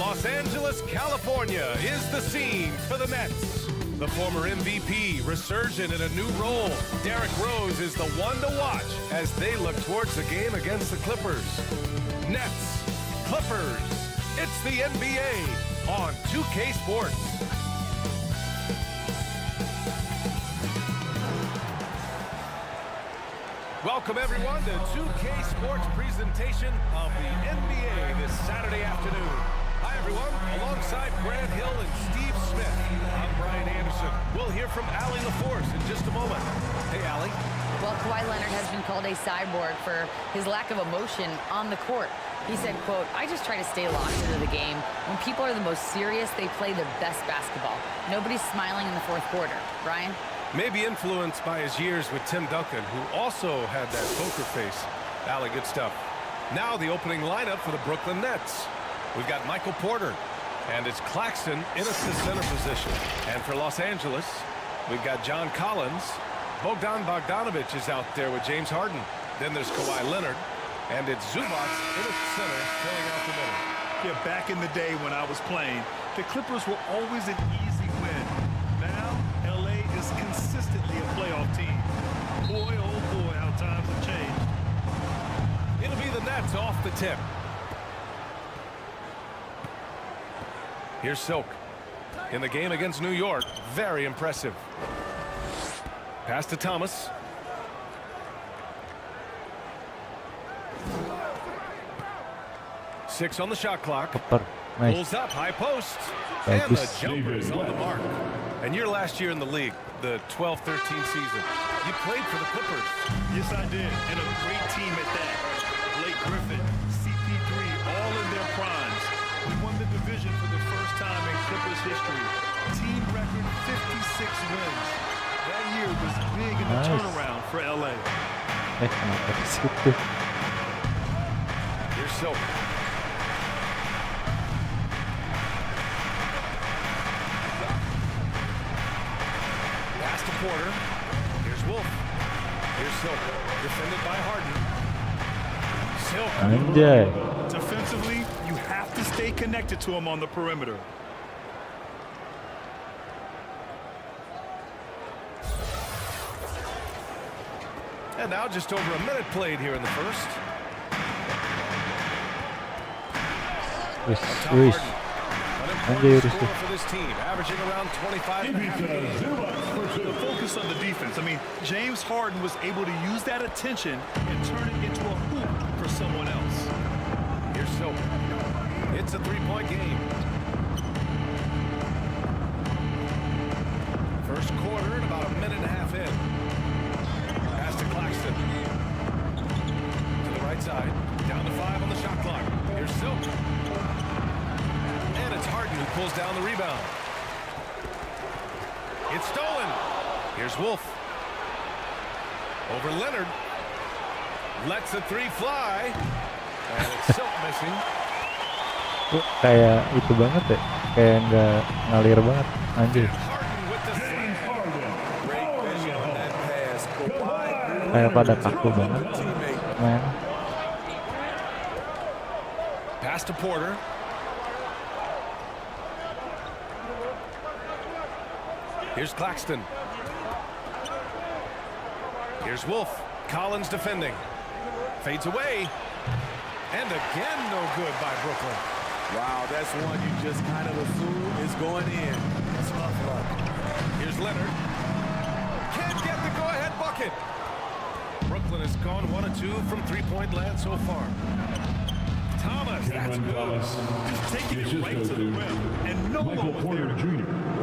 Los Angeles, California is the scene for the Nets. The former MVP resurgent in a new role. Derrick Rose is the one to watch as they look towards the game against the Clippers. Nets, Clippers, it's the NBA on 2K Sports. Welcome everyone to 2K Sports presentation of the NBA this Saturday afternoon. Hi everyone, alongside Grant Hill and Steve Smith, I'm Brian Anderson. We'll hear from Allie LaForce in just a moment. Hey Allie. Well, Kawhi Leonard has been called a cyborg for his lack of emotion on the court. He said, quote, "I just try to stay locked into the game. When people are the most serious, they play their best basketball. Nobody's smiling in the fourth quarter." Brian? Maybe influenced by his years with Tim Duncan, who also had that poker face. Allie, good stuff. Now the opening lineup for the Brooklyn Nets. We've got Michael Porter, and it's Claxton in a center position. And for Los Angeles, we've got John Collins. Bogdanovich is out there with James Harden. Then there's Kawhi Leonard, and it's Zubac in a center filling out the middle. Yeah, back in the day when I was playing, the Clippers were always an easy win. Now, LA is consistently a playoff team. Boy, oh boy, how times have changed. It'll be the Nets off the tip. Here's Silk. In the game against New York, very impressive. Pass to Thomas. Six on the shot clock. Nice. Pulls up, high post. And the jumper is on the mark. And your last year in the league, the 12-13 season, you played for the Clippers. Yes, I did, and a great team at that. Blake Griffin, CP3, all in their primes. We won the division for the first time in Clippers history. Team record 56 wins. That year was big in the turnaround for LA. Kenapa di situ? Here's Silk. Pass to Porter. Here's Wolf. Here's Silk. Defended by Harden. Silk. Anjay. Defensively, you have to stay connected to him on the perimeter. And now just over a minute played here in the first. Wis. Another score for this team, averaging around 25 and a half games. The focus on the defense. I mean, James Harden was able to use that attention and turn it into a hoop for someone else. Here's Silk. It's a three-point game. First quarter and about a minute and a half in. Pass to Claxton. To the right side. Down to 5 on the shot clock. Here's Silk. And it's Harden who pulls down the rebound. It's stolen. Here's Wolf. Over Leonard. Lets the three fly. And it's Silk missing. Tuh, kayak itu banget ya. Kayak nggak ngalir banget. Anjir. Kayak pada kaku banget. Man. Pass to Porter. Here's Claxton. Here's Wolf. Collins defending. Fades away. And again, no good by Brooklyn. Wow, that's one you just kind of assume is going in. That's rough luck. Here's Leonard. Can't get the go-ahead bucket. Brooklyn has gone 1 of 2 from three-point land so far. Thomas, that's good. Just taking it right to the rim, and no one was there.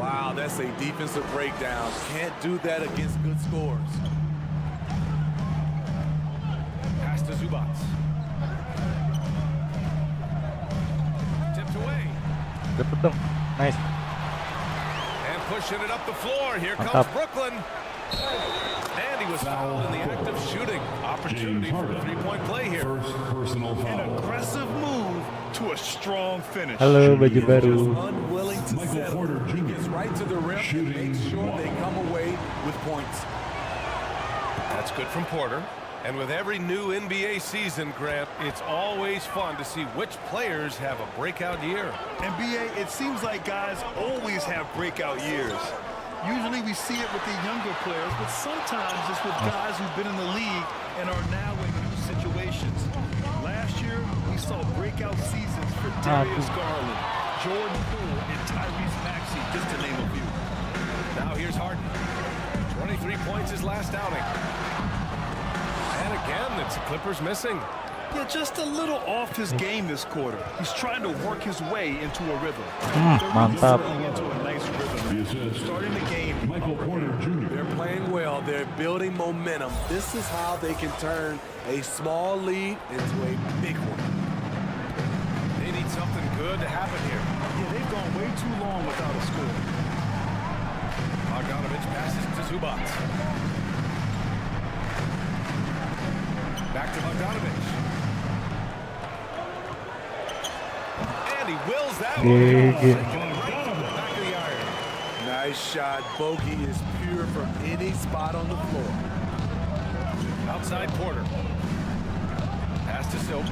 Wow, that's a defensive breakdown. Can't do that against good scores. Pass to Zubac. Tipped away. Dapet dong. Nice. And pushing it up the floor. Here comes Mantap. Brooklyn. And he was fouled in the act of shooting. Opportunity for a three-point play here. An aggressive move to a strong finish. Halo baju baru. Unwilling to settle. He gets right to the rim and makes sure they come away with points. That's good from Porter. And with every new NBA season, Grant, it's always fun to see which players have a breakout year. NBA, it seems like guys always have breakout years. Usually we see it with the younger players, but sometimes it's with guys who've been in the league and are now in new situations. Last year, we saw breakout seasons for Darius Garland, Jordan Poole, and Tyrese Maxey, just to name a few. Now here's Harden. 23 points his last outing. And again, it's the Clippers missing. Yeah, just a little off his game this quarter. He's trying to work his way into a rhythm. Mantap. Into a nice rhythm. Starting the game. They're playing well. They're building momentum. This is how they can turn a small lead into a big one. They need something good to happen here. Yeah, they've gone way too long without a score. Bogdanovich passes to Zubac. Back to Bogdanovich. And he wills that one. Right from the back of the iron. Nice shot. Bogey is pure from any spot on the floor. Outside Porter. Pass to Silk.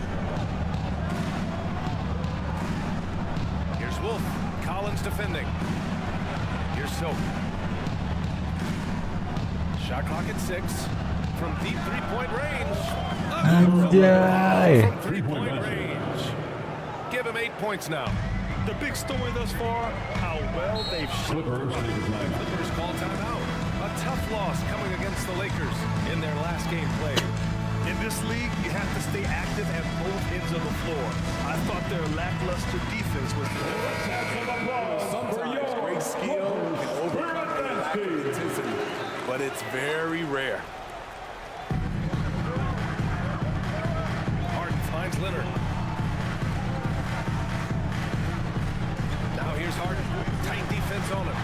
Here's Wolf. Collins defending. Here's Silk. Shot clock at 6. From deep three-point range. Anjay. From three-point range. Give him 8 points now. The big story thus far, how well they've shot. Clippers call timeout. A tough loss coming against the Lakers in their last game played. In this league, you have to stay active at both ends of the floor. I thought their lackluster defense was Sometimes great skill can overcome the lack of intensity, but it's very rare. Harden finds Leonard. Now here's Harden. Tight defense on him.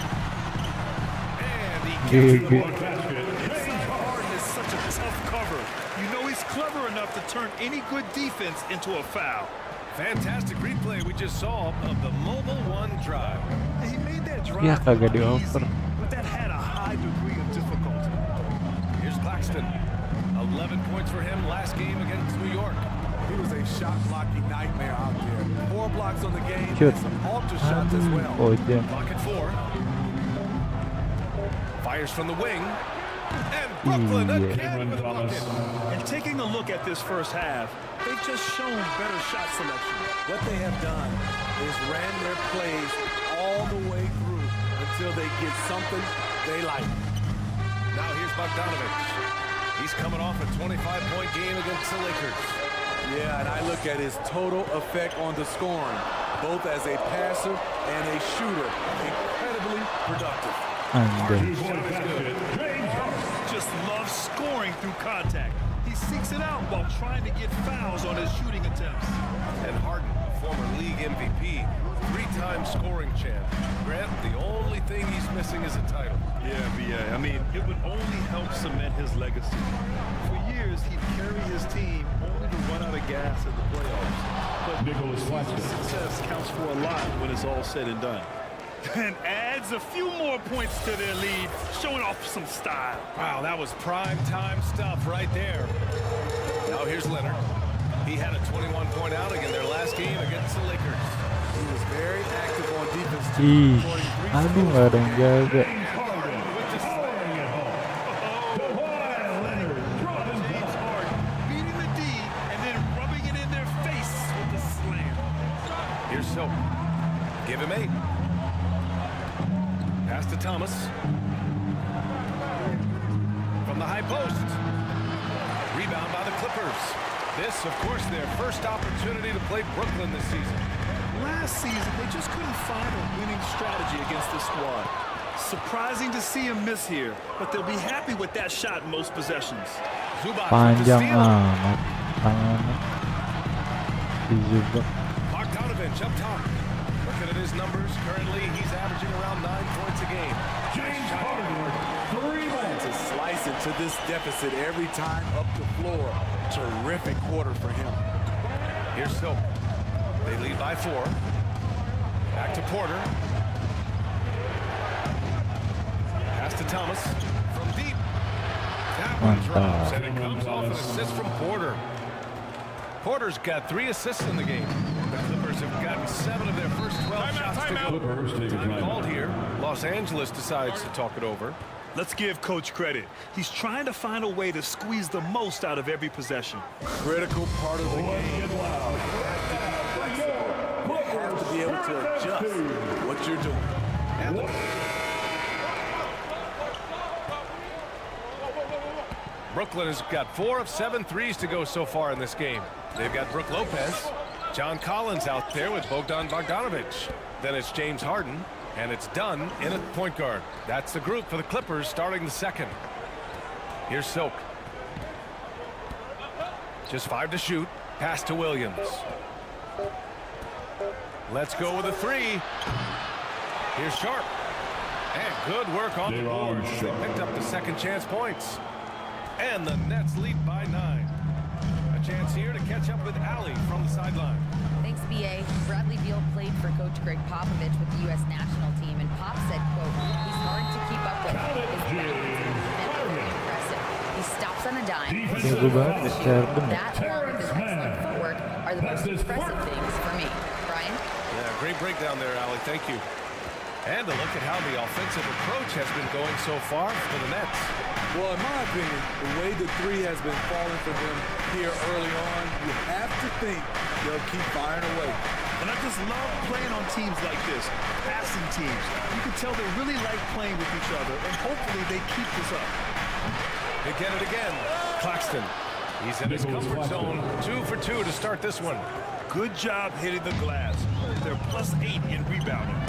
And he gets the ball. Inside Harden is such a tough cover. You know he's clever enough to turn any good defense into a foul. Fantastic replay we just saw of the Mobile One drive. He made that drive Ya kagak look dioper. easy, but that had a high degree of difficulty. Here's Claxton. 11 points for him last game against New York. He was a shot blocking nightmare out there. 4 blocks on the game, Shoot. and some alter shots as well. Oh, jam. Clock at 4. Fires from the wing. And Brooklyn again with a bucket. And taking a look at this first half, they've just shown better shot selection. What they have done is ran their plays all the way through until they get something they like. Now here's Bogdanovich. He's coming off a 25-point game against the Lakers. Yeah, and I look at his total effect on the scoring, both as a passer and a shooter. Incredibly productive. Anjay. Just loves scoring through contact. He seeks it out while trying to get fouls on his shooting attempts. And Harden, a former league MVP, 3-time scoring champ. Grant, the only thing he's missing is a title. Yeah. I mean, it would only help cement his legacy. For years, he'd carry his team only to run out of gas in the playoffs. But success counts for a lot when it's all said and done. And adds a few more points to their lead, showing off some style. Wow, that was prime-time stuff right there. Now here's Leonard. He had a 21-point outing in their last game against the Lakers. He was very active on defense too, Ih, recording 3 aduh steals. nggak ada yang jaga. James Harden beating the D and then rubbing it in their face with the slam. Here's Silk. Give him 8. Pass to Thomas. From the high post. Rebound by the Clippers. This, of course, their first opportunity to play Brooklyn this season. Last season, they just couldn't find a winning strategy against this squad. Surprising to see him miss here, but they'll be happy with that shot in most possessions. Zubac with the Panjang steal. amat tangannya. Si Zubac. Bogdanovich up top. Looking at his numbers, currently he's averaging around 9 points a game. James Harden, 3 to slice into this deficit every time up the floor. Terrific quarter for him. Here's Silk. They lead by 4. Back to Porter. Pass to Thomas. From deep. That runs ropes, Mantap. and it comes off an assist from Porter. Porter's got 3 assists in the game. The Clippers have gotten 7 of their first 12 shots to go. Clippers take a Time timeout. called here. Los Angeles decides to talk it over. Let's give Coach credit. He's trying to find a way to squeeze the most out of every possession. Critical part of the game. You have to be able to adjust what you're doing. And Brooklyn has got 4 of 7 threes to go so far in this game. They've got Brook Lopez, John Collins out there with Bogdan Bogdanovic. Then it's James Harden, and it's Dunn in at point guard. That's the group for the Clippers starting the second. Here's Soak. Just 5 to shoot. Pass to Williams. Let's go with a 3. Here's Sharp. And good work on the board. They picked up the second chance points. And the Nets lead by 9. A chance here to catch up with Allie from the sideline. Thanks, B.A. Bradley Beal played for Coach Greg Popovich with the U.S. national team, and Pop said, quote, he's hard to keep up with. His balance is very impressive. He stops on a dime. Jago banget ya, Sherden. That, along with his excellent footwork, are the most impressive things for me. Brian? Yeah, great breakdown there, Allie. Thank you. And a look at how the offensive approach has been going so far for the Nets. Well, in my opinion, the way the 3 has been falling for them here early on, you have to think they'll keep firing away. And I just love playing on teams like this, passing teams. You can tell they really like playing with each other, and hopefully they keep this up. They get it again. Claxton. He's in his comfort zone. 2 for 2 to start this one. Good job hitting the glass. They're +8 in rebounding.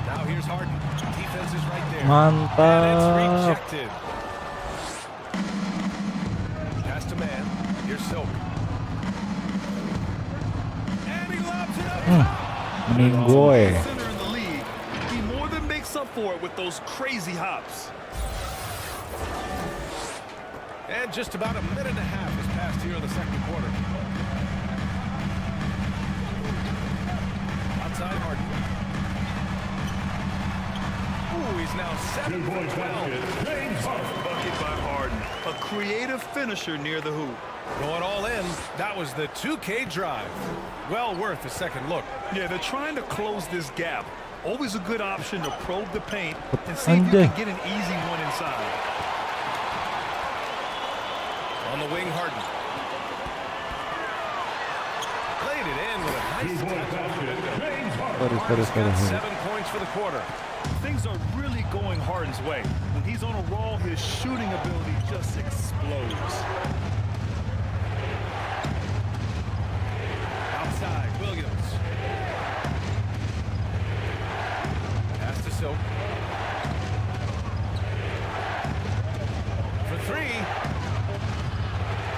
Now here's Harden. Defense is right there. Mantap. And it's rejected. Pass to man. Here's Soak. And he lobs it up top. Minggoy. Center in the league. He more than makes up for it with those crazy hops. And just about a minute and a half has passed here in the second quarter. Outside Harden. Ooh, he's now 7 for 12. Bucket by Harden. A creative finisher near the hoop. Going all in. That was the 2K drive. Well worth a second look. Yeah, they're trying to close this gap. Always a good option to probe the paint and see if you can get an easy one inside. On the wing, Harden. Played it in with a nice touch. Got 7 points for the quarter. Things are really going Harden's way. When he's on a roll, his shooting ability just explodes. Outside, Williams. Pass to Silk. For 3.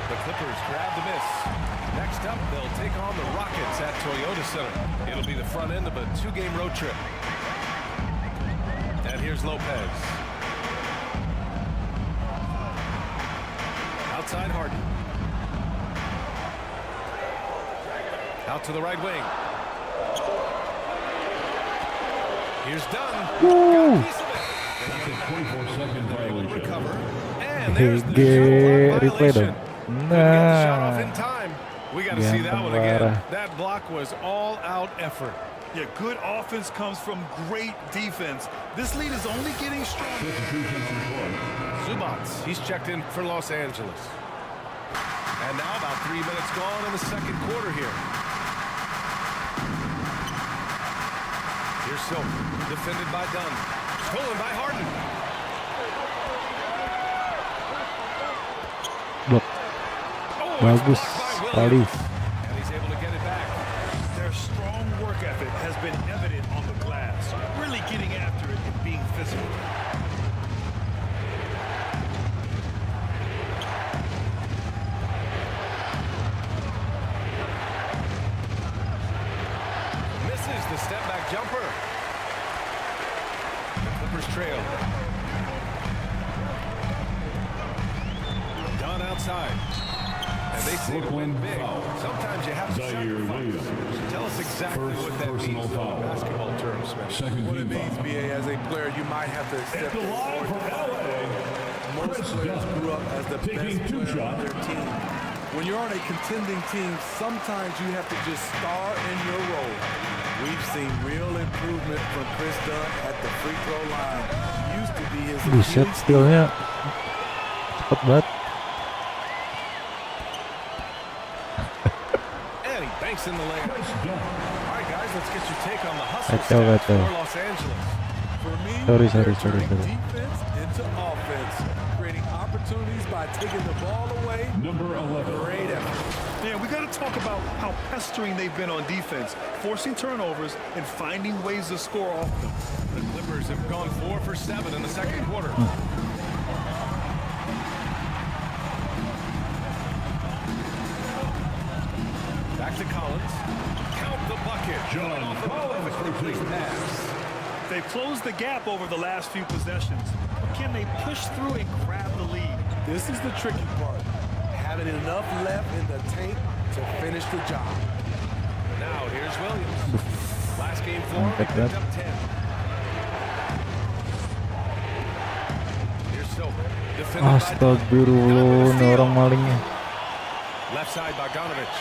The Clippers grab the miss. Next up, they'll take on the Rockets at Toyota Center. It'll be the front end of a 2-game road trip. And here's Lopez. Outside Harden. Out to the right wing. Here's Dunn. Got a piece of it. And he's 24-second violation. recover. And there's the GG, shot replay violation. dong. Couldn't get the shot off Nah. in time. We got to see that one again. Parah. That block was all-out effort. Yeah, good offense comes from great defense. This lead is only getting stronger. Zubats, he's checked in for Los Angeles. And now about 3 minutes gone in the second quarter here. Here's Silk, defended by Dunn. Stolen by Harden. Blok. Oh, Bagus it's blocked by sekali. Williams. And he's able to get it back. Their strong work ethic has been evident on the glass. Really getting after it and being physical. Misses the step-back jumper. The Clippers trail. Dunn outside. And they say to win big, sometimes you have to sacrifice. Tell us exactly what that means in basketball terms. spending. Second What it team means, foul. BA, as a player, you might have to At accept the line for LA, most players grew up as the taking best 2 player on shots. their team. When you're on a contending team, sometimes you have to just star in your role. We've seen real improvement from Chris Dunn at the free throw line. Used to be his Buset, Achilles heel. skillnya cepet banget. And he banks in the lane. All right, guys, let's get your take on the hustle Kacau, stats kacau. for Los Angeles. For me, Sorry. they're turning defense into offense, creating opportunities by taking the ball away. Number 11. Great effort. Yeah, we got to talk about how pestering they've been on defense, forcing turnovers and finding ways to score off them. The Clippers have gone 4 for 7 in the second quarter. Back to Collins. Count the bucket. John Off the Collins for perfectly two. pass. They've closed the gap over the last few possessions. Can they push through and grab the lead? This is the tricky part. Having enough left in the tank to finish the job. Now here's Williams. Last game for him, he Angkat picked up 10. Here's Silver. Defended by Astagfirullah, ini orang malingnya. left side Bogdanovich.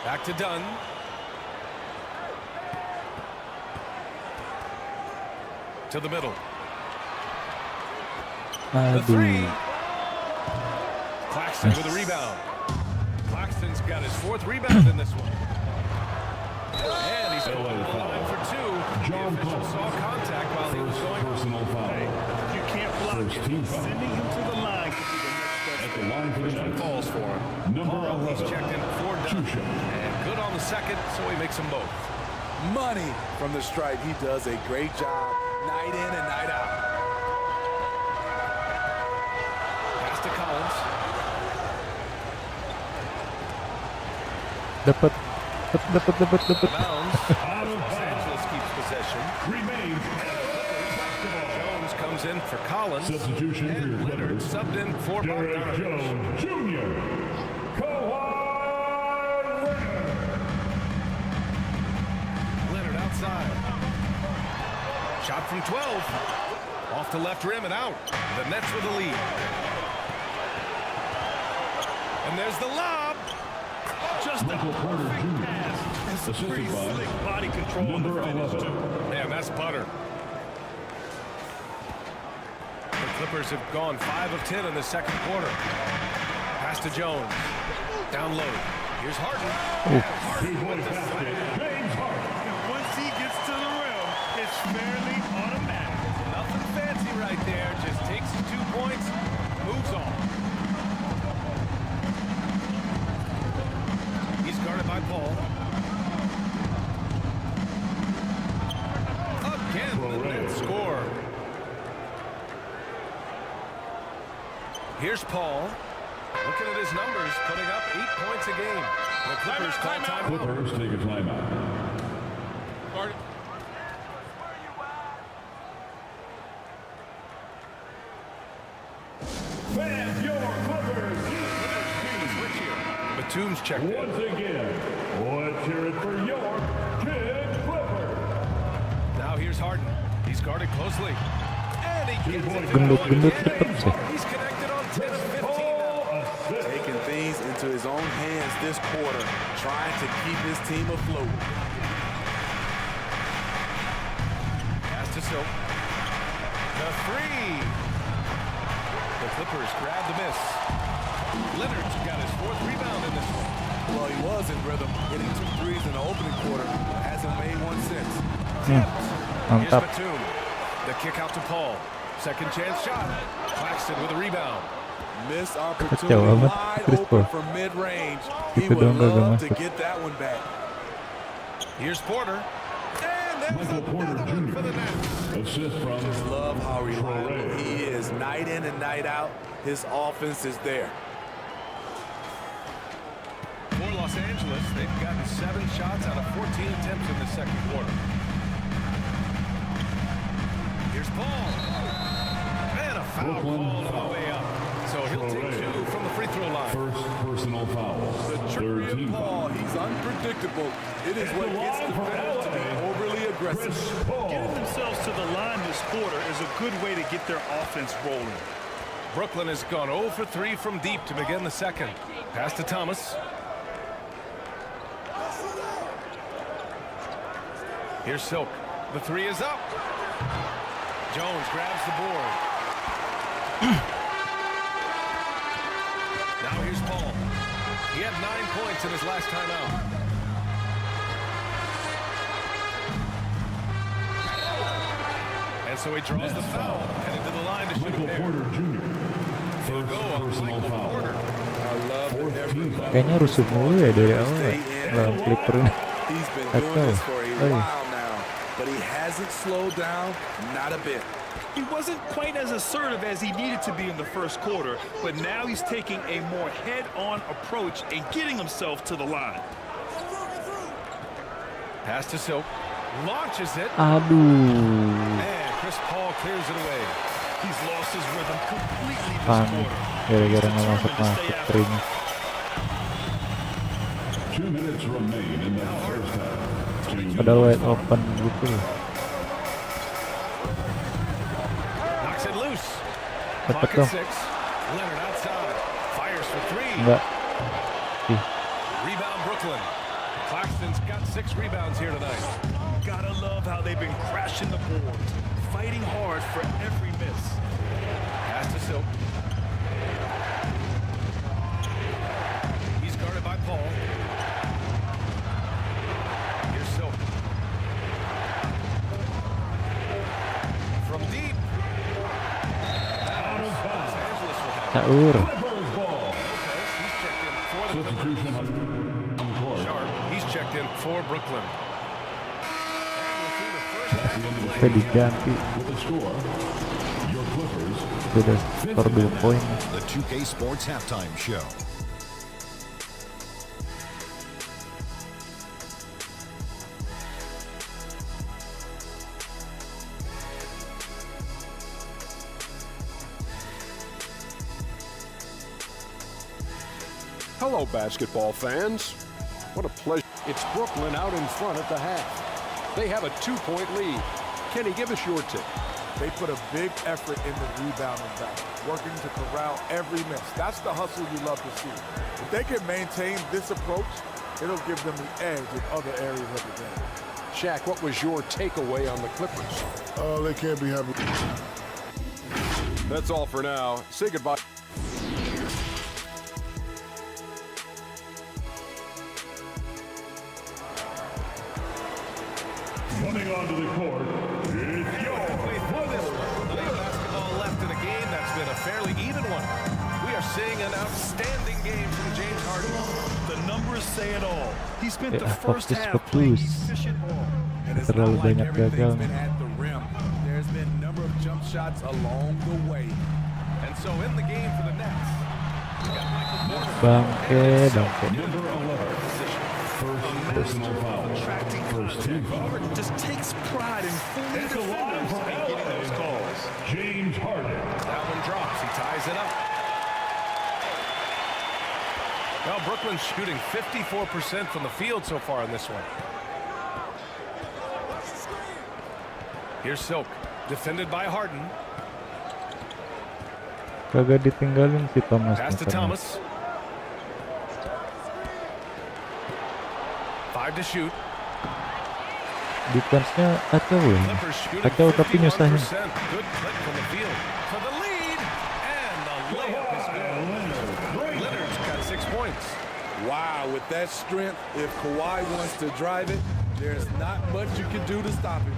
Back to Dunn. To the middle. The three. Aduh. Claxton with a rebound. Claxton's got his 4th rebound in this one. And he's going to the line for 2. The official saw contact while he was going. Personal foul. You can't block First it. team foul. Sending him to the line could be the next best At the thing. line for the Richmond Nets. falls for him. Number He's 11. checked in for Dunn. Two shot. And good on the second, so he makes them both. Money from the stripe. He does a great job night in and night out. Pass to Collins. Dapat. Bounds. Out of Los bounds. Angeles keeps possession. Remains. Jones comes in for Collins. Substitution for your And Leonard Clippers. subbed in for Derek Bogdanovich. Jones Jr. Kawhi Leonard outside. Shot from 12. Off the left rim and out. The Nets with the lead. And there's the lob. Just a Michael Porter perfect Jr. pass. And some Assisted pretty by slick body control on the number finish, 11. too. Man, that's butter. The Clippers have gone 5 of 10 in the second quarter. Pass to Jones. Down low. Here's Harden. Harden Big boy with the basket. slam. James Harden. And once he gets to the rim, it's fairly automatic. Nothing fancy right there. Just takes his 2 points, moves on. He's guarded by Paul. Again, the Nets score. Here's Paul. Looking at his numbers, putting up 8 points a game. The Clippers call timeout. Clippers take a timeout. Fans, your Clippers. Switch here. Batum's checked in. Once again, let's hear it for your Kid Clippers. Now here's Harden. He's guarded closely. And he gets it to Gendut-gendut go cepet sih. again. He's connected on 10 of 15 now. Taking things into his own hands this quarter, trying to keep his team afloat. Pass to Silk. The three. The Clippers grab the miss. Leonard's got his 4th rebound in this one. Well, he was in rhythm, hitting 2 threes in the opening quarter. Hasn't made one since. Here's Mantap. Batum. The kick out to Paul. Second chance shot. Claxton with a rebound. Missed Kacau opportunity amat wide Chris open Paul. from mid-range. He Itu would dong gak love to masuk. get that one back. Here's Porter. And there's Michael Porter another one Jr. for the Nets. Assist from Just love how reliable Potrait. he is night in and night out. His offense is there. For Los Angeles, they've gotten 7 shots out of 14 attempts in the second quarter. Here's Paul. And a foul Brooklyn called on foul. the way up. So he'll take Potrait. 2 from the free throw line. First personal foul. The Third trickery team of foul. Paul, he's unpredictable, It is what gets defenders to be overly aggressive. Getting themselves to the line this quarter is a good way to get their offense rolling. Brooklyn has gone 0 for 3 from deep to begin the second. Pass to Thomas. Here's Silk. The three is up. Jones grabs the board. Now here's Paul. He had 9 points in his last time out. And so he draws the foul, headed to the line to shoot a pair. He'll go on Michael Porter. Kayaknya rusuh mulu ya dari awal ya, lawan Clipper ini. He's been doing this for a while now, but he hasn't slowed down, not a bit. He wasn't quite as assertive as he needed to be in the first quarter, but now he's taking a more head-on approach and getting himself to the line. Pass to Silk. Launches it. Aduh. And Chris Paul clears it away. He's lost his rhythm completely this Panik quarter. gara-gara nggak masuk three-nya. 2 minutes remain in the first half. Padahal wide open gitu loh. Knocks it loose. Cepet Clock dong. at 6. Leonard outside. Fires for 3. Enggak. Ih, Rebound Brooklyn. Claxton's got 6 rebounds here tonight. Gotta love how they've been crashing the boards, fighting hard for every miss. Pass to Silk. He's guarded by Paul. Here's Silk. From deep. Out of Los bounds. Angeles will have it. caur. Clippers ball. He's checked in for the Substitution on the court. Sharp. He's checked in for Brooklyn. Sampai diganti. With the score, your Clippers Sudah skor 2 poin. The 2K Sports Halftime Show. Hello, basketball fans. What a pleasure. It's Brooklyn out in front at the half. They have a 2-point lead. Kenny, give us your tip. They put a big effort in the rebounding battle, working to corral every miss. That's the hustle you love to see. If they can maintain this approach, it'll give them the edge in other areas of the game. Shaq, what was your takeaway on the Clippers? Oh, they can't be happy. That's all for now. Say goodbye. coming onto the court. It's your Basketball left in a game that's been a fairly even one. We are seeing an outstanding game from James Harden. The numbers say it all. He spent the first fokus. half playing efficient ball. And it's Terlalu not like banyak everything's gagal. been at the rim. There's been a number of jump shots along the way. And so in the game for the Nets, we got Michael Porter. Bangke. number 11. First personal foul. Attracting First team foul. just takes pride in fooling That's a line defenders for and getting those calls. James Harden. That one drops. He ties it up. Well, Brooklyn's shooting 54% from the field so far in this one. Here's Silk, defended by Harden. Kagak ditinggalin si Thomas. Pass to nih, Thomas. 5 to shoot. Defense-nya kacau ya. Clippers shooting Kacau tapi 51%. nyusahin. Good click from the field for the lead, and the layup is good. Leonard's got 6 points. Wow, with that strength, if Kawhi wants to drive it, there's not much you can do to stop him.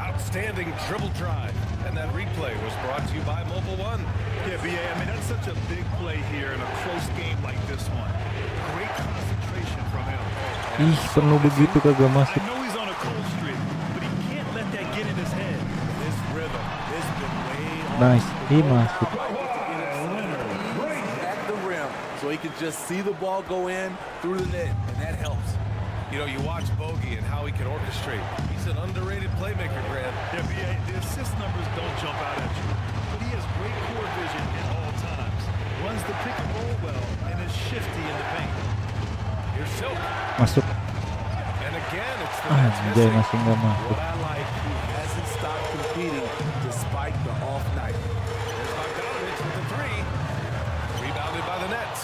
Outstanding dribble drive, and that replay was brought to you by Mobile One. Yeah, BA, I mean, that's such a big play here in a close game like this one. Great concentration from him. Ih, penuh begitu kagak masuk. I know he's on a cold streak, but he can't let that get in his head. This rhythm has been way off. Nice. Ih, masuk. At the rim, so he can just see the ball go in through the net, and that helps. You know, you watch Bogey and how he can orchestrate. He's an underrated playmaker, Grant. Yeah, BA, the assist numbers don't jump out at you, but he has great court vision at all times. Runs the pick and roll well, and is shifty in the paint. Here's Silk, Masuk. and a again. It's the Nets Anjay, missing. masih nggak masuk. What I like, he hasn't stopped competing despite the off night. There's Bogdanovich with the three. Rebounded by the Nets.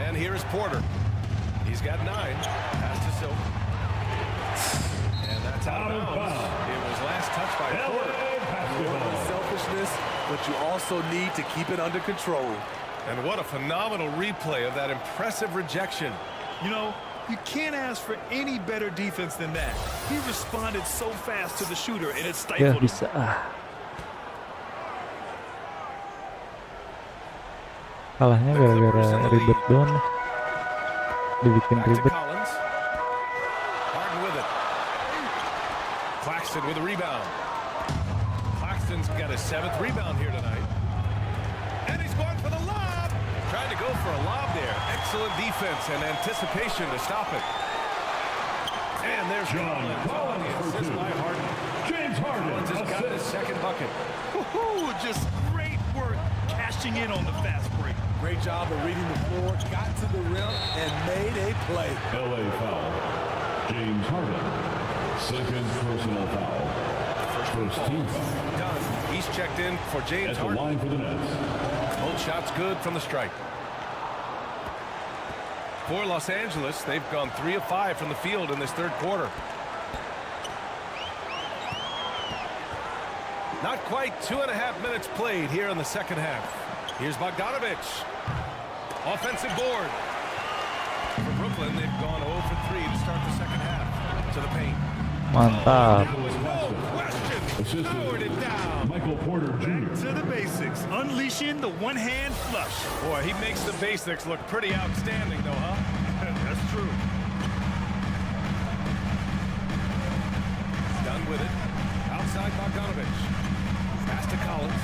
And here is Porter. He's got 9. Pass to Silk. And that's out of bounds. It was last touched by Porter. You want selfishness, but you also need to keep it under control. And what a phenomenal replay of that impressive rejection. You know, you can't ask for any better defense than that. He responded so fast to the shooter, and it Ya stifled him. bisa. Kalahnya gara-gara ribet doang. Dibikin Back to ribet. Collins. Harden with it. Claxton with a rebound. Claxton's got his 7th rebound here tonight. And he's going for the lob. Trying to go for a lob there. Excellent defense and anticipation to stop it. And there's Collins on the assist by Harden. James Harden, Collins has got his 2nd bucket. Woohoo! Just great work cashing in on the fast break. Great job of reading the floor, got to the rim, and made a play. LA foul. James Harden. Second personal foul. First team foul. Done. He's checked in for James At the Harden. line for the Nets. Both shots good from the stripe. For Los Angeles, they've gone 3 of 5 from the field in this 3rd quarter. Not quite 2.5 minutes played here in the 2nd half. Here's Bogdanovich. Offensive board. For Brooklyn, they've gone 0 for 3 to start the 2nd half. To the paint. Mantap. There was no question. Powered it down. Michael Porter Jr. To the basics, unleashing the one-hand flush. Boy, he makes the basics look pretty outstanding, though, huh? That's true. Done with it. Outside Bogdanovich. Pass to Collins.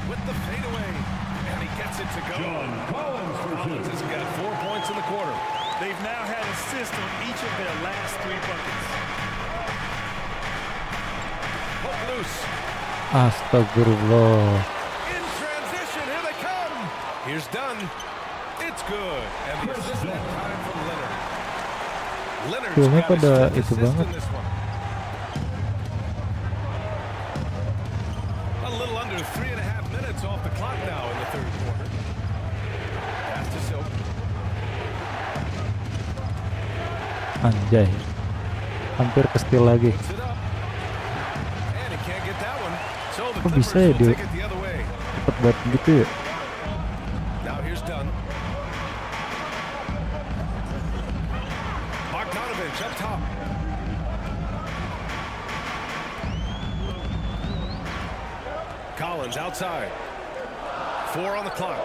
With the fadeaway. And he gets it to go. John Collins for Collins two. has got 4 points in the quarter. They've now had assists on each of their last 3 buckets. Hook loose. Astagfirullah. In transition, here they come. Here's Dunn. It's good. And the assist that time from Leonard. Leonard's Filmnya got his pada 5th itu assist banget. in this one. A little under 3.5 minutes off the clock now in the 3rd quarter. Pass to Silk. Anjay. Hampir ke steal lagi. Puts it up. And he can't get that one. So the Kok Clippers bisa ya will dia take it the other way. cepet banget gitu ya? Now here's Dunn. Bogdanovich up top. Collins outside. 4 on the clock.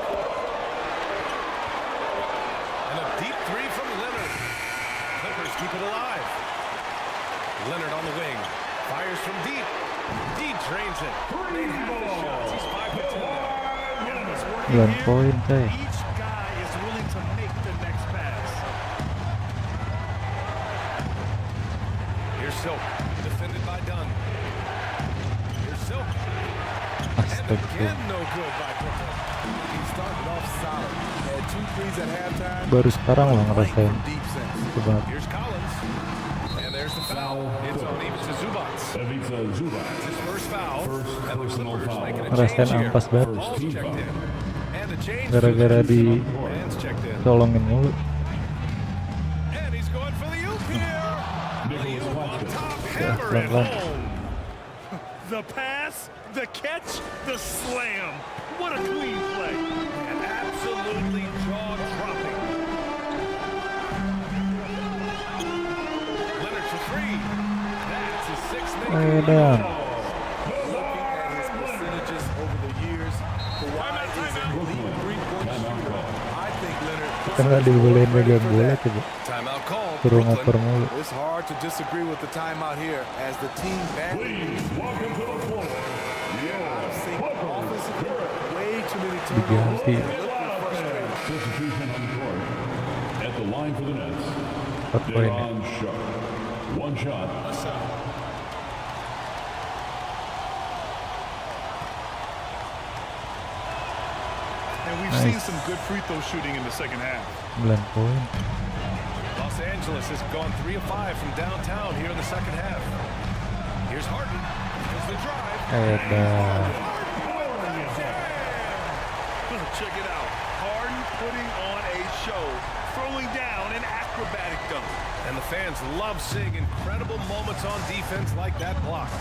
And a deep 3 from Leonard. Clippers keep it alive. Leonard on the wing. Fires from deep. He drains it. Made half his shots. He's 5 for 10 now. 9 poin coy. Each guy is willing to make the next pass. Here's Silk. Defended by Dunn. Here's Silk. And Astagfirullah. again, no good by Brooklyn. He started off solid. Had 2 threes at halftime. Baru sekarang lah ngerasain From deep sense. itu banget. Here's Collins. And there's the foul. It's on Ivica Zubac. Ivica Zubac. His first foul. First And the personal Clippers foul. making a Ngerasain change here. ampas banget. Ball's Team checked foul. in. And the change. Gara-gara di Hands checked in. colongin mulu. And he's going for the oop here. Nicholas The oop on Claxton. top. Ya, Hammer it pelan-pelan. home. The pass, the catch, the slam. What a clean play. And absolutely jaw-dropping. Leonard for 3. That's his 6th make. Edan. Looking at his percentages over the years, Kawhi is an elite three-point shooter. I think Leonard puts Karena his dibolehin foot ready megang for bola that. coba. Timeout call. Suruh Brooklyn. ngoper mulu. It's hard to disagree with the timeout here as the team badly Please welcome to the floor. I've seen offensive way too many Diganti. turnovers. They look frustrated. Substitution on the court. At the line for the Nets. 4 poin ya. Devon Sharp. One shot. And And we've seen some good free throw shooting in the second half. 9 poin. Los Angeles has gone 3 of 5 from downtown here in the second half. Here's Harden. Here's the drive. Check it out. Harden putting on a show, throwing down an acrobatic dunk. And the fans love seeing incredible moments on defense like that block.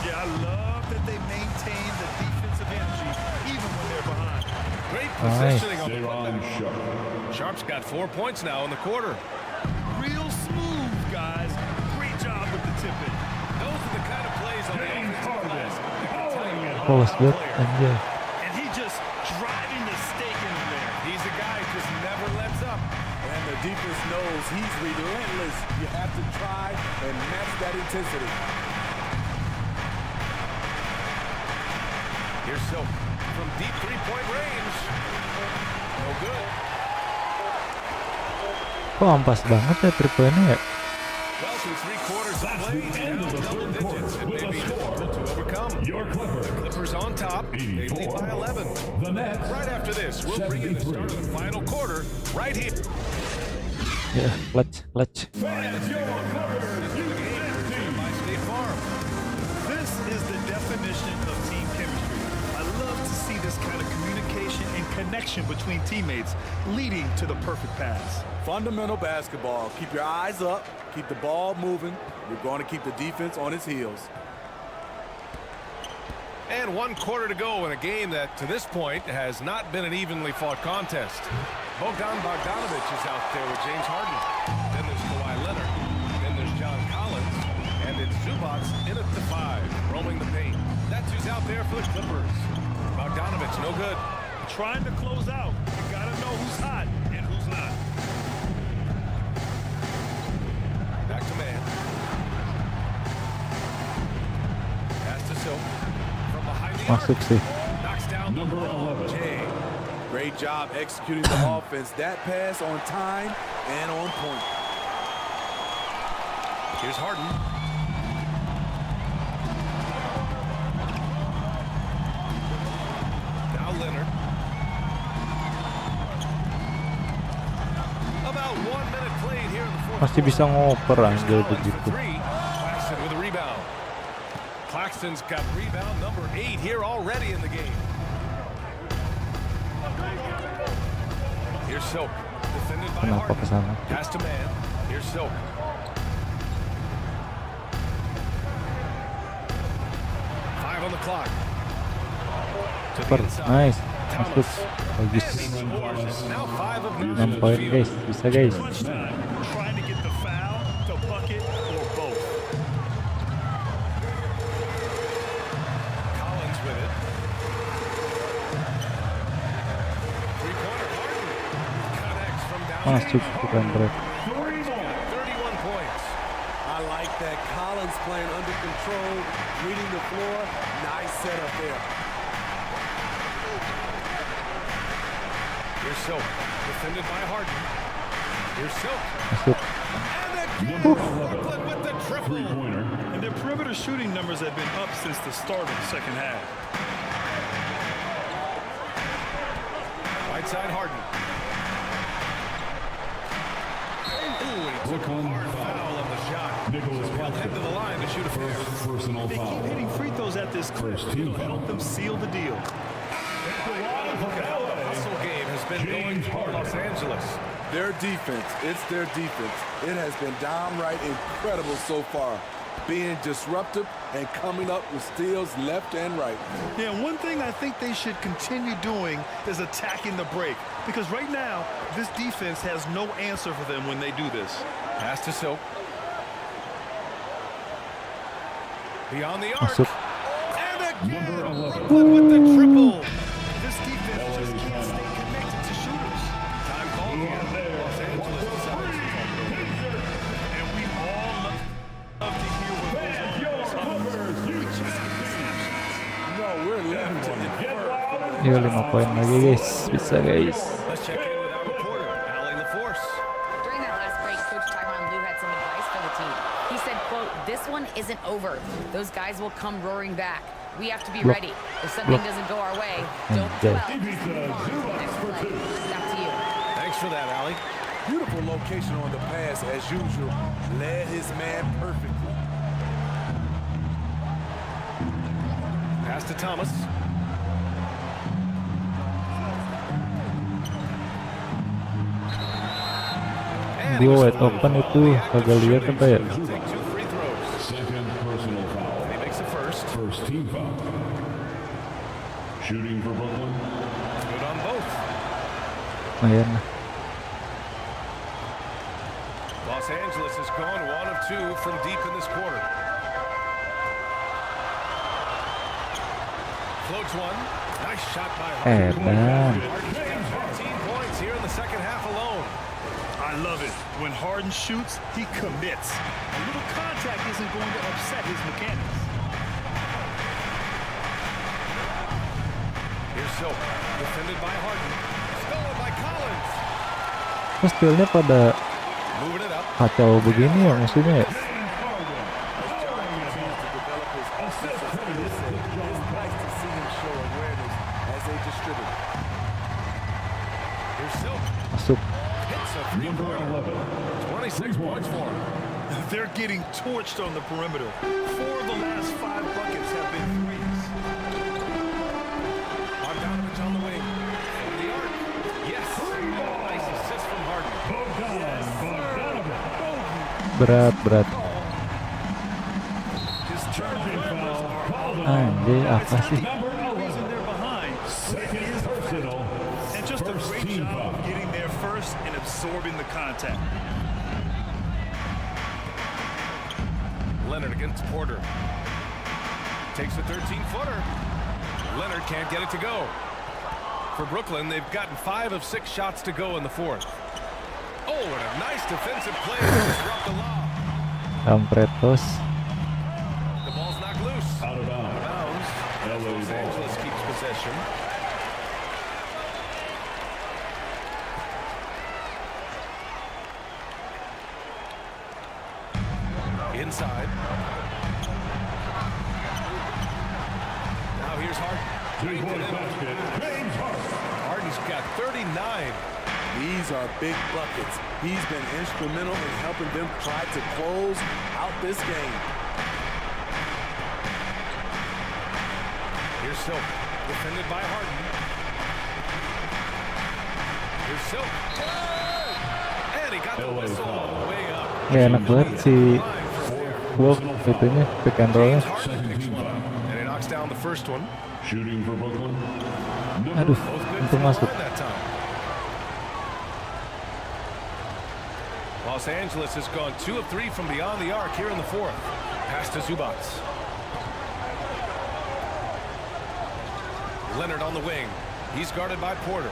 Yeah, I love that they maintain the defensive energy even when they're behind. Great positioning on the Aaron putback. Sharp's got 4 points now in the quarter. Real smooth, guys. Great job with the tip-in. Those are the kind of plays on the offensive glass that can tell you a Polos lot about a banget player. anjay. And he just driving the stake in there. He's a guy who just never lets up. And the defense knows he's relentless. You have to try and match that intensity. Here's Silk from deep three-point range. No good. Kok ampas banget ya 3 poinnya ya? Well, through 3 quarters of play, down double digits. It may be difficult to overcome. Your Clippers. Clippers on top. They lead by 11. The Nets. Right after this, we'll bring in the start of the final quarter right here. Ya, clutch. Fans, your Clippers. By State Farm. This is the definition of team chemistry. I love to see this kind of communication and connection between teammates leading to the perfect pass. Fundamental basketball. Keep your eyes up. Keep the ball moving. You're going to keep the defense on its heels. And 1 quarter to go in a game that, to this point, has not been an evenly fought contest. Bogdanovich is out there with James Harden. Then there's Kawhi Leonard. Then there's John Collins. And it's Zubats in at the 5, roaming the paint. That's who's out there for the Clippers. Bogdanovich, no good. Trying to close out. You got to know who's hot and who's not. Back to man. Pass to Silk. From behind the Masuk arc. sih. Knocks down the Number ball. 11. Jay. Great job executing the offense. That pass on time and on point. Here's Harden. Now Leonard. About 1 minute played here in the fourth. Masih bisa ngoper anjay begitu. Claxton with a rebound. Claxton's got rebound number 8 here already in the game. Here's Silk. Defended by Kenapa Harden. kesana? Pass to man. Here's Silk. Five on the clock. To the Super, inside. nice. Thomas. Masuk. Bagus. And he scores. Now 5 of 9 from 6 the poin field. guys, bisa guys. Crunch time. Trying to get the foul, the bucket, or both. Collins with it. Three-pointer. Harden connects from downtown. Masuk bukan berat. 31 points. I like that. Collins playing under control, reading the floor. Nice setup there. Here's Silk. Defended by Harden. Here's Silk. Masuk. And again, Brooklyn with the triple. Three-pointer. And their perimeter shooting numbers have been up since the start of the second half. Right side Harden. Ooh, he took a Brooklyn hard foul on the shot. Nicholas So he'll head to the line to shoot a fair. Personal They keep foul. hitting free throws at this clip. First team It'll help them seal the deal. Look at how the hustle game has been going for Los Angeles. Their defense, it's their defense. It has been downright incredible so far. Being disruptive and coming up with steals left and right. Yeah, one thing I think they should continue doing is attacking the break. Because right now, this defense has no answer for them when they do this. Pass to Silk. Beyond the arc. Masuk. And again, Number 11. Brooklyn with the triple. This defense just can't stay connected to shooters. Time called here. Los Angeles decides to call it over. And we all love to hear what goes on. Your Clippers. We just get the snapshots. No, we're left to infer. Yo 5 poin lagi guys, bisa guys. Let's check in with our reporter, Allie LaForce. During that last break, Coach Tyronn Lue had some advice for the team. He said, quote, "This one isn't over. Those guys will come roaring back. We have to be ready. If something doesn't go our way, don't dwell. Next play. Back to you. Thanks for that, Allie. Beautiful location on the pass, as usual. Led his man perfectly. Pass to Thomas. Gua wide open itu kagak lihat apa ya? He'll take 2 free throws. Second personal foul. And he makes the first. First team foul. Shooting for Brooklyn. Good on both. Lumayan lah. Los Angeles has gone 1 of 2 from deep in this quarter. Floats one. Nice shot by Harden. Dan Harden's got 15 points here in the second half alone. I love it. When Harden shoots, he commits. A little contact isn't going to upset his mechanics. Here's Silk, defended by Harden. Stolen by Collins. kok skillnya pada Moving it up. kacau begini ya maksudnya ya? Here's Silk. Masuk. Hits a three-pointer. 26 points for him. They're getting torched on the perimeter. 4 of the last 5 buckets have been threes. Bogdanovich on the wing. From the arc. Yes. Nice assist from Harden. Berat. His turnovers are Anjir, apa sih? the reason they're behind. Second personal. And just a First great team job foul. of getting there first and absorbing the contact. Leonard against Porter. Takes a 13-footer. Leonard can't get it to go. For Brooklyn, they've gotten 5 of 6 shots to go in the fourth. Oh, and a nice defensive play to disrupt the lob. Kampretos. The ball's knocked loose. Out of bounds. Bounds. LA Los ball. Angeles keeps possession. Inside. Now here's Harden. Three-point basket. James Harden. Harden's got 39. These are big buckets. He's been instrumental in helping them try to close out this game. Here's Silk, defended by Harden. Here's Silk. And he got the whistle on the way up. Ya enak banget si Wolf itunya pick and roll-nya. Harden picks one up, and he knocks down the first one. Shooting for Brooklyn. Aduh, Both good untung from masuk. behind that time. Los Angeles has gone 2 of 3 from beyond the arc here in the fourth. Pass to Zubac. Leonard on the wing. He's guarded by Porter.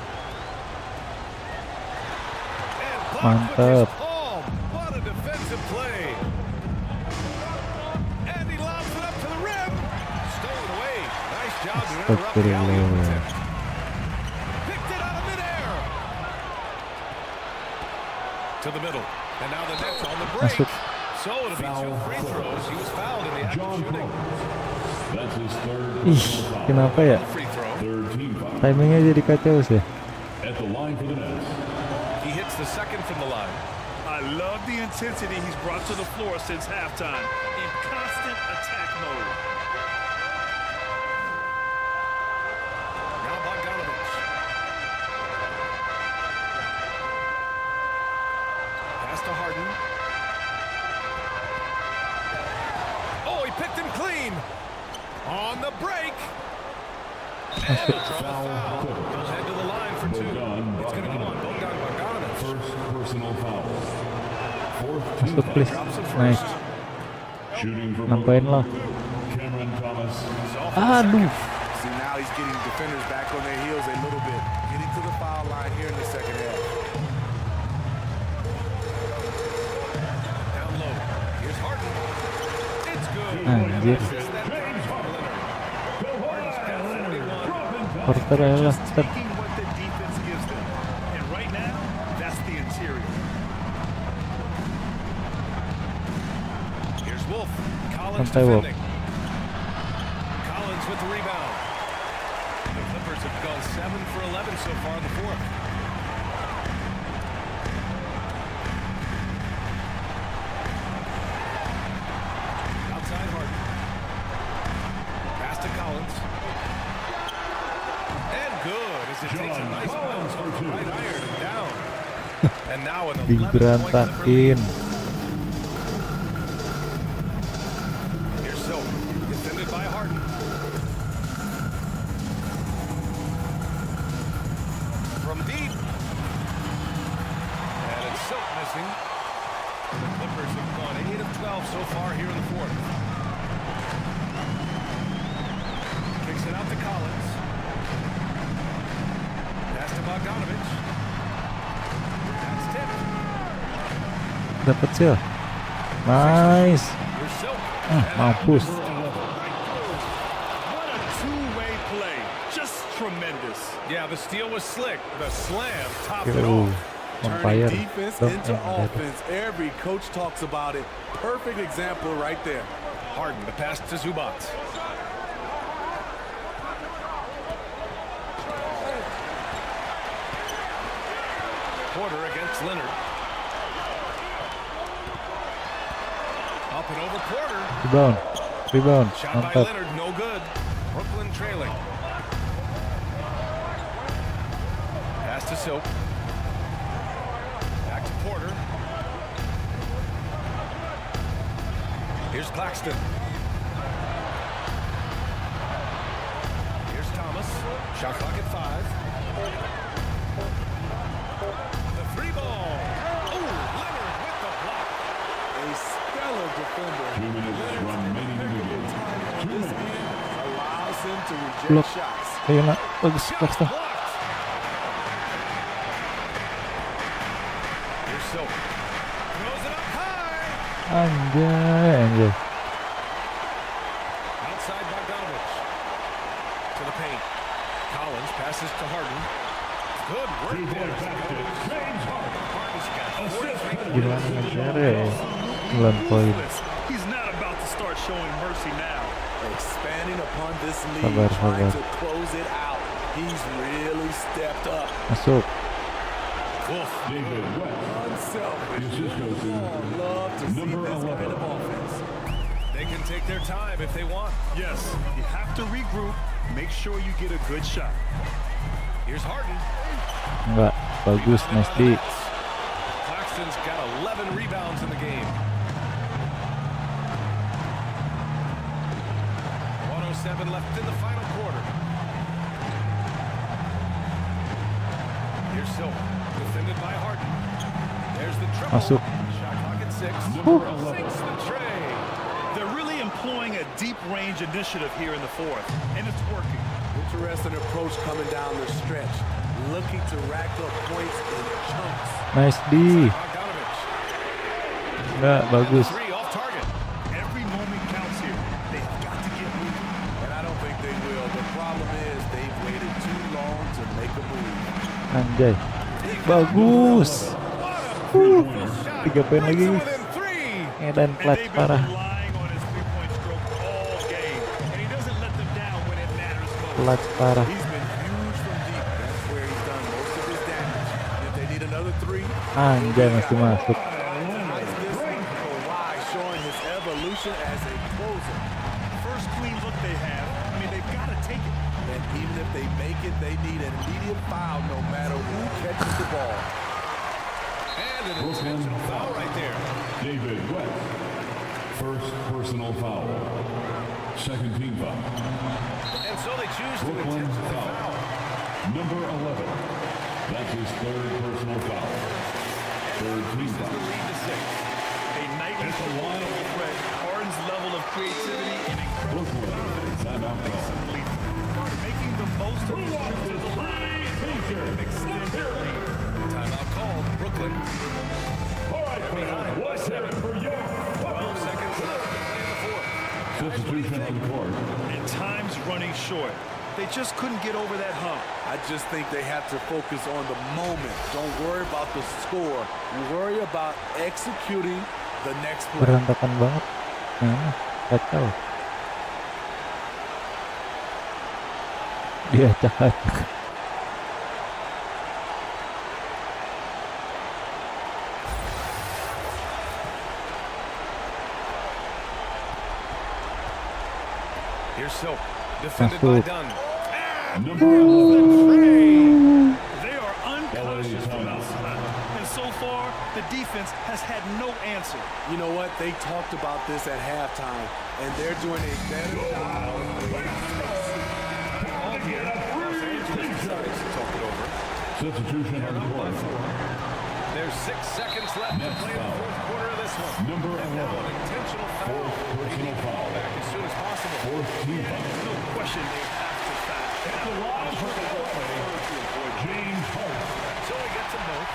And blocked with his Mantap. palm. What a defensive play. And he lobs it up to the rim. Stolen away. Nice job to interrupt the alley-oop attempt. Picked it out of midair. To the middle. And now the Nets on the break. Masuk. So it'll be 2 free throws. He was fouled in the act of shooting. That's his third Ih, personal foul. kenapa ya? Free throw. Third team foul. Timingnya jadi kacau sih. At the line for the Nets. He hits the second from the line. I love the intensity he's brought to the floor since halftime. In constant attack mode. Now Bogdanovich. Pass to Harden. Oh, he picked him clean. On the break. And he'll draw a foul. He'll head to the line for 2. It's going to go on Bogdan Bogdanovich. First personal foul. Fourth team Masuk foul. please. Drops it Nice. first. Shooting for Nampain Brooklyn. lah. Cameron Thomas. Aduh. See, now he's getting defenders back on their heels a little bit. Getting to the foul line here in the second half. Down low. Here's Harden. It's good. Anjir. Porter aja lah. Step. Taking what the defense gives them. And right now, that's the interior. Here's Wolf. Collins Santai, Wolf. defending. Collins with with the rebound. The Clippers have gone 7 for 11 so far in the fourth. Outside Harden. Pass to Collins. And good as it takes a nice bounce off the right iron and down. And now with 11 points Diberantakin. Here's Silk, defended by Harden. From deep. And it's Silk missing. The Clippers have gone 8 of 12 so far here in the fourth. Kicks it out to Collins. Pass to Bogdanovich. That's tipped. Dapat sih. Nice. Here's Silk. Mampus. What a two-way play. Just tremendous. Yeah, the steal was slick. The slam topped it Yo, off. on fire. Turning defense Dunk into and dead. offense. Every coach talks about it. Perfect example right there. Harden, the pass to Zubac. Porter against Leonard. Up and over Porter. Rebound. Shot by Mantap. Leonard, no good. Brooklyn trailing. Pass to Silk. Back to Porter. Here's Claxton. Here's Thomas. Shot clock at 5. The three ball. Oh, Leonard with the block. A stellar defender. 2 minutes remaining in the game. 2 minutes. Allows him to reject Block. shots. Ayo nak, bagus Claxton. Blocked. Here's Silk. Throws it up high. Anjay. Outside Bogdanovich. To the paint. Collins passes to Harden. Good work there. Harden's got 43 Gimana ngejar 9 poin. He's not about to start showing mercy now. Expanding upon this lead, Sabar, trying sabar. to close it out. He's really stepped up. Masuk. Wolf. David West. Unselfish. Francisco Love to see Number this 11. kind of offense. They can take their time if they want. Yes, you have to regroup. Make sure you get a good shot. Here's Harden. Enggak. Bagus, nice D. Claxton's got 11 rebounds in the game. 1:07 left in the final quarter. Here's Silk, defended by Harden. There's the triple. Masuk. Shot clock at 6. Sinks the tray. They're really employing a deep range initiative here in the fourth, and it's working. Interesting approach coming down the stretch. Looking to rack up points in chunks. Nice D. Bogdanovich. Enggak, bagus. 3 off target. Every moment counts here. They've got to get moving. And I don't think they will. The problem is they've waited too long to make a move. Anjay. Bagus. 3 poin lagi. Within 3. Edan And clutch they've been parah. relying on his three-point stroke all game, and he doesn't let them down when it matters most. Clutch parah. He's been huge from deep. That's where he's done most of his damage. If they need another 3, Anjay, masih masuk. nice distance. Kawhi showing his evolution as a closer. First clean look they have. I mean, they've got to take it. And even if they make it, they need an immediate foul no matter who catches the ball. And an intentional foul right there. David West. First personal foul. Second team foul. And so they choose to Brooklyn intentionally foul. foul. Number 11. That's his third personal foul. Third team Increases the foul. lead to 6. A nightly line of threat. Harden's level of creativity and incredible Brooklyn. confidence Timeout makes call. him lethal. Making the most of his extend their lead. Timeout called. Brooklyn. All right, fans, what's happening for your 12 seconds left to play in the fourth. substitution on the court? And time's running short. They just couldn't get over that hump. I just think they have to focus on the moment. Don't worry about the score. Worry about executing the next play. Berantakan banget. Nah, kacau. Dia acak. Here's Silk, defended by Masuk. Dunn. Number 11, they are unconscious from outside. And so far, the defense has had no answer. You know what? They talked about this at halftime, and they're doing a better job. All here, Los Angeles decides to talk it over. Substitution on the court. There's 6 seconds left to play in the fourth quarter of this one. Number And now 11. an intentional foul. Fourth They personal need the ball foul. back as soon as possible. Fourth team foul. There's no question they have to foul. At the line for the play, James Hart. So he gets them both.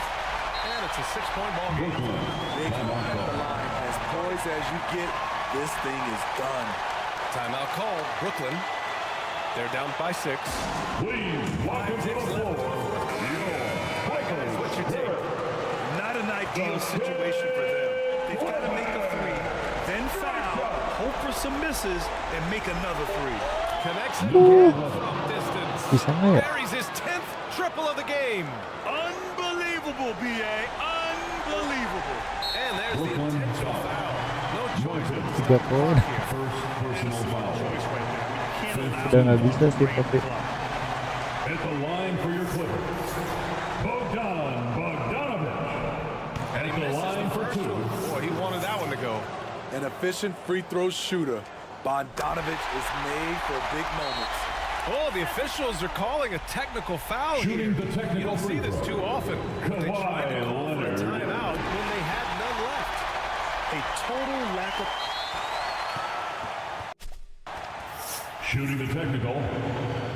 And it's a 6-point ball game. Brooklyn. Big Timeout at the call. line. As poised as you get, this thing is done. Timeout call, Brooklyn. They're down by 6. Please welcome to the floor. What's your take? Not an ideal situation for them. They've got to make a three, then foul, hope for some misses, and make another three. Connects it again from distance. Bisa nggak ya? Buries his 10th triple of the game. Unbelievable, B.A. Unbelievable. And there's the Brooklyn intentional foul. foul. No choice. Mungkin. 3 poin. First personal foul. Udah nggak bisa sih tapi At the line for your Clippers, Bogdanovich. And he At the misses line the for first 2. one. Boy, he wanted that one to go. An efficient free throw shooter. Bogdanovich is made for big moments. Oh, the officials are calling a technical foul Shooting here. the technical You don't see free this throw. too often. They tried to call for a Leonard. timeout when they had none left. A total lack of... Shooting the technical,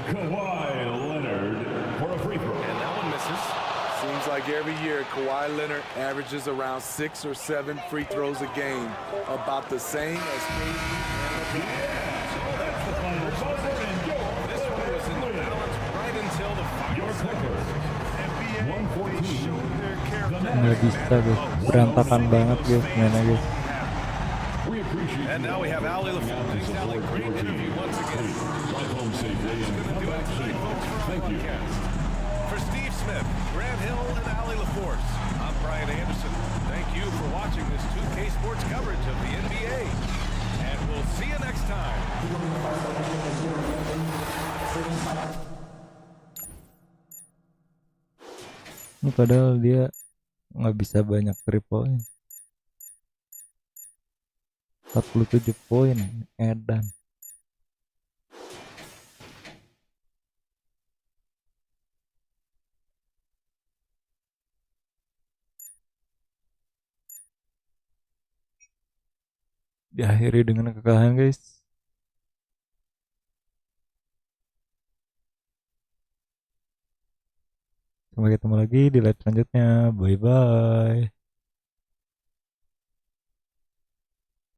Kawhi Leonard for a free throw. And that one misses. Seems like every year Kawhi Leonard averages around 6 or 7 free throws a game, about the same as KD and LeBron. That's the final buzzer, and This one was in the balance right until the final your seconds. Clippers, 114. nggak bisa guys, berantakan banget guys mainnya guys. We appreciate And now we have Ali LaForge. Ali, great interview once again. Drive home safely and Gonna come do back it tonight, soon. folks, for our Thank you. podcast. For Steve Smith, Grant Hill, and Ali LaForce, I'm Brian Anderson. Thank you for watching this 2K Sports coverage of the NBA. And we'll see you next time. Ini padahal dia nggak bisa banyak 3 poin. 47 poin edan. Diakhiri dengan kekalahan guys. Sampai ketemu lagi di live selanjutnya. Bye bye.